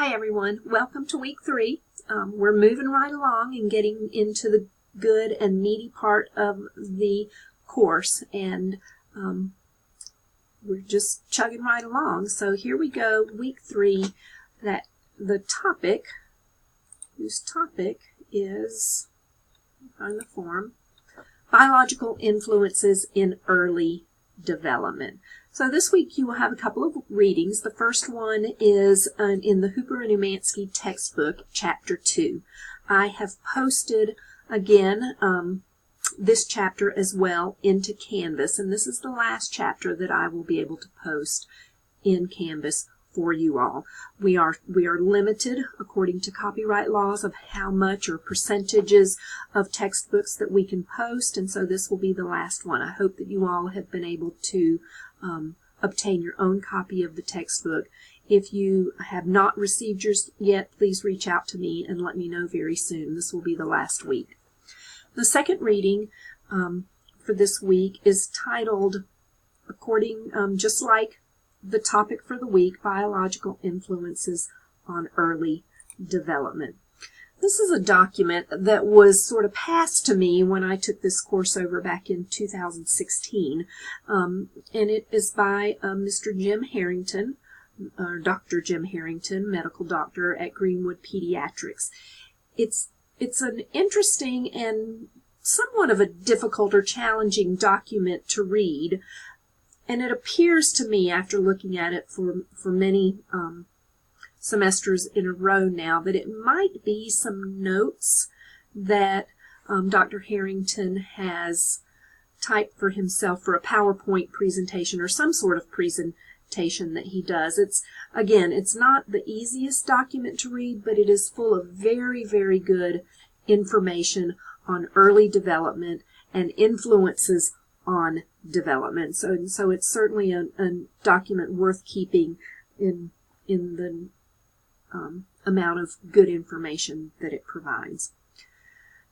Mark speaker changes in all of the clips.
Speaker 1: Hi everyone, welcome to week 3. We're moving right along and getting into the good and meaty part of the course, and we're just chugging right along. So here we go, week 3, that the topic, whose topic is, on the form, biological influences in early development. So this week you will have a couple of readings. The first one is in the Hooper and Umansky textbook, Chapter 2. I have posted, again, this chapter as well into Canvas, and this is the last chapter that I will be able to post in Canvas for you all. We are limited according to copyright laws of how much or percentages of textbooks that we can post, and so this will be the last one. I hope that you all have been able to obtain your own copy of the textbook. If you have not received yours yet, please reach out to me and let me know very soon. This will be the last week. The second reading for this week is titled, just like the topic for the week, Biological Influences on Early Development. This is a document that was sort of passed to me when I took this course over back in 2016, and it is by Mr. Jim Harrington, or Dr. Jim Harrington, medical doctor at Greenwood Pediatrics. It's an interesting and somewhat of a difficult or challenging document to read, and it appears to me, after looking at it for many semesters in a row now, that it might be some notes that Dr. Harrington has typed for himself for a PowerPoint presentation or some sort of presentation that he does. It's not the easiest document to read, but it is full of very, very good information on early development and influences on development. So it's certainly a document worth keeping in the amount of good information that it provides.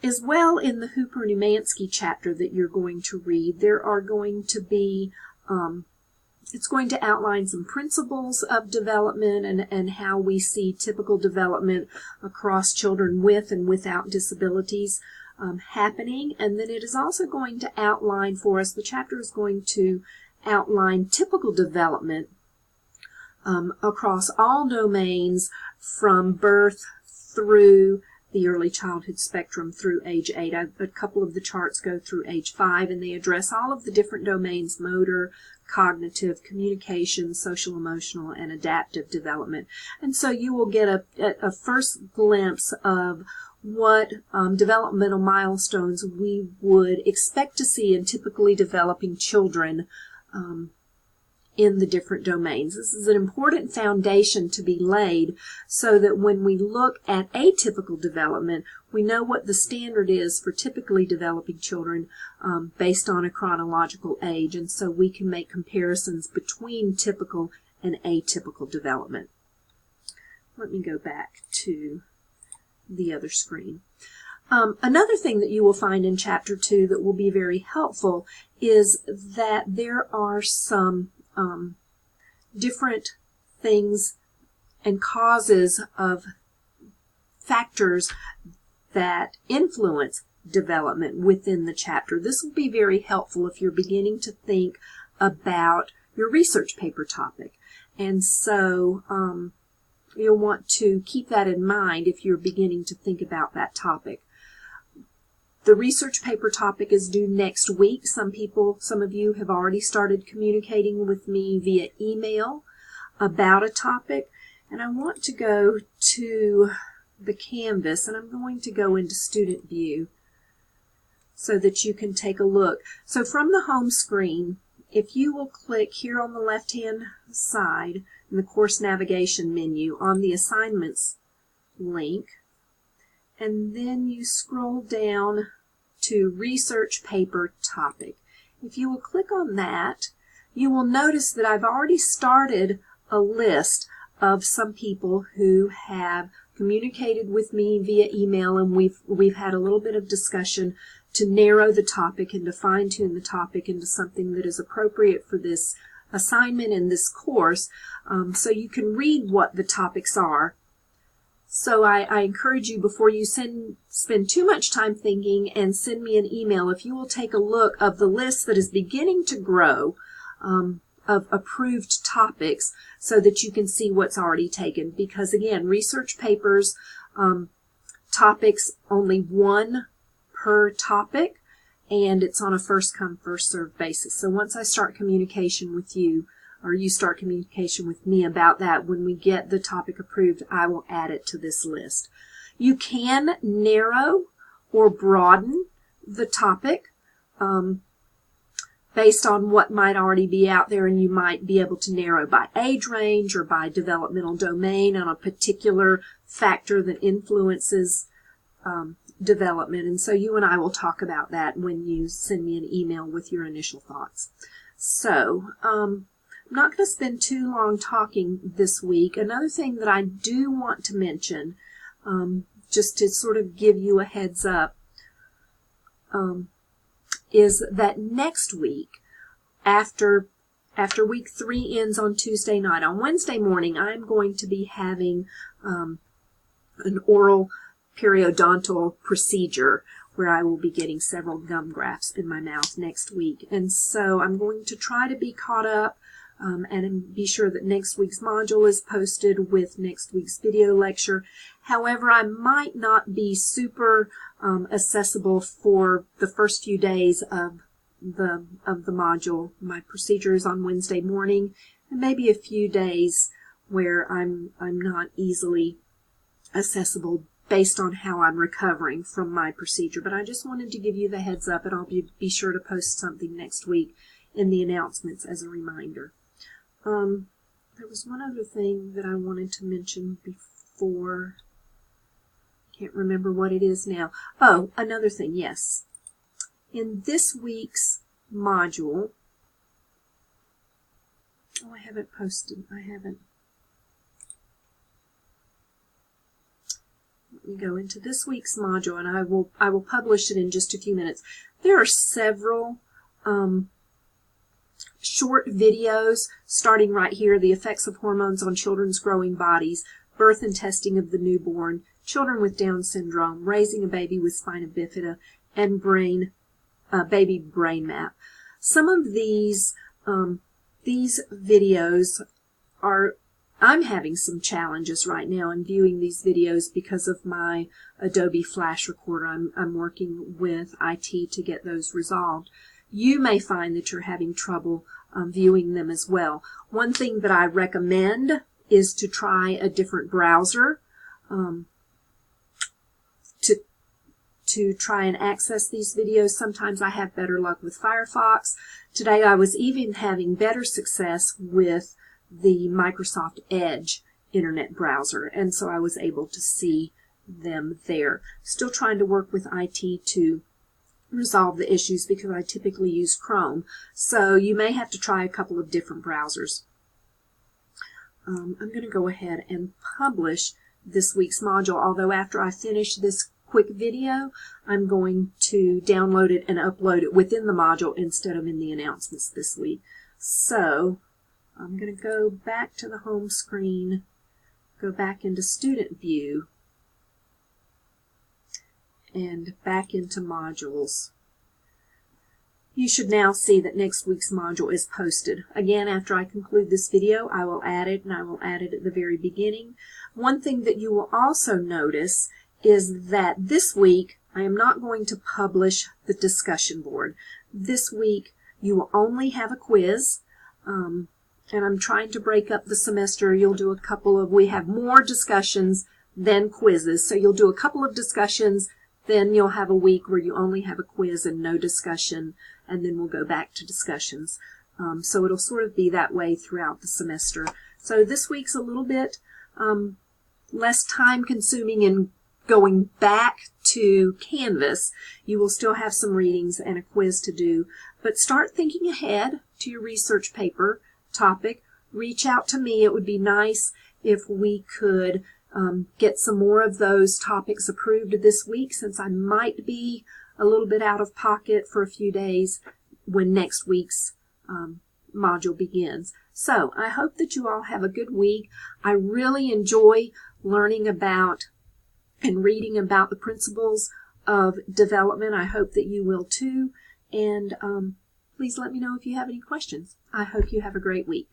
Speaker 1: As well, in the Hooper and Umansky chapter that you're going to read, there are going to be, it's going to outline some principles of development and how we see typical development across children with and without disabilities happening. And then it is also going to outline for us, the chapter is going to outline typical development across all domains from birth through the early childhood spectrum through age 8. A couple of the charts go through age 5, and they address all of the different domains: motor, cognitive, communication, social, emotional, and adaptive development. And so you will get a first glimpse of what developmental milestones we would expect to see in typically developing children in the different domains. This is an important foundation to be laid so that when we look at atypical development, we know what the standard is for typically developing children based on a chronological age, and so we can make comparisons between typical and atypical development. Let me go back to the other screen. Another thing that you will find in Chapter 2 that will be very helpful is that there are some different things and causes of factors that influence development within the chapter. This will be very helpful if you're beginning to think about your research paper topic. And so you'll want to keep that in mind if you're beginning to think about that topic. The research paper topic is due next week. Some of you have already started communicating with me via email about a topic, and I want to go to the Canvas, and I'm going to go into Student View so that you can take a look. So from the home screen, if you will click here on the left-hand side in the course navigation menu on the assignments link, and then you scroll down to research paper topic. If you will click on that, you will notice that I've already started a list of some people who have communicated with me via email, and we've had a little bit of discussion to narrow the topic and to fine-tune the topic into something that is appropriate for this assignment in this course, so you can read what the topics are So I encourage you, before you spend too much time thinking and send me an email, if you will take a look of the list that is beginning to grow of approved topics so that you can see what's already taken. Because again, research papers, topics, only one per topic, and it's on a first come, first served basis. So once I start communication with you, or you start communication with me about that, when we get the topic approved, I will add it to this list. You can narrow or broaden the topic based on what might already be out there, and you might be able to narrow by age range or by developmental domain on a particular factor that influences development. And so you and I will talk about that when you send me an email with your initial thoughts. So, I'm not going to spend too long talking this week. Another thing that I do want to mention, just to sort of give you a heads up, is that next week, after week 3 ends on Tuesday night, on Wednesday morning, I'm going to be having an oral periodontal procedure where I will be getting several gum grafts in my mouth next week. And so I'm going to try to be caught up and be sure that next week's module is posted with next week's video lecture. However, I might not be super accessible for the first few days of the module. My procedure is on Wednesday morning, and maybe a few days where I'm not easily accessible based on how I'm recovering from my procedure. But I just wanted to give you the heads up, and I'll be sure to post something next week in the announcements as a reminder. There was one other thing that I wanted to mention before. Can't remember what it is now. Oh, another thing, yes. In this week's module, I haven't posted. Let me go into this week's module, and I will publish it in just a few minutes. There are several short videos starting right here: the effects of hormones on children's growing bodies, birth and testing of the newborn, children with Down syndrome, raising a baby with spina bifida, and baby brain map. Some of these videos I'm having some challenges right now in viewing these videos because of my Adobe Flash Recorder. I'm working with IT to get those resolved. You may find that you're having trouble viewing them as well. One thing that I recommend is to try a different browser to try and access these videos. Sometimes I have better luck with Firefox. Today I was even having better success with the Microsoft Edge internet browser, and so I was able to see them there. Still trying to work with IT to resolve the issues because I typically use Chrome, so you may have to try a couple of different browsers. I'm going to go ahead and publish this week's module, although after I finish this quick video, I'm going to download it and upload it within the module instead of in the announcements this week. So I'm going to go back to the home screen, go back into Student View, and back into modules. You should now see that next week's module is posted. Again, after I conclude this video, I will add it, and I will add it at the very beginning. One thing that you will also notice is that this week I am not going to publish the discussion board. This week you will only have a quiz, and I'm trying to break up the semester. You'll do a couple of, we have more discussions than quizzes, so you'll do a couple of discussions, then you'll have a week where you only have a quiz and no discussion, and then we'll go back to discussions. So it'll sort of be that way throughout the semester. So this week's a little bit less time consuming in going back to Canvas. You will still have some readings and a quiz to do, but start thinking ahead to your research paper topic. Reach out to me. It would be nice if we could get some more of those topics approved this week, since I might be a little bit out of pocket for a few days when next week's module begins. So I hope that you all have a good week. I really enjoy learning about and reading about the principles of development. I hope that you will too. And please let me know if you have any questions. I hope you have a great week.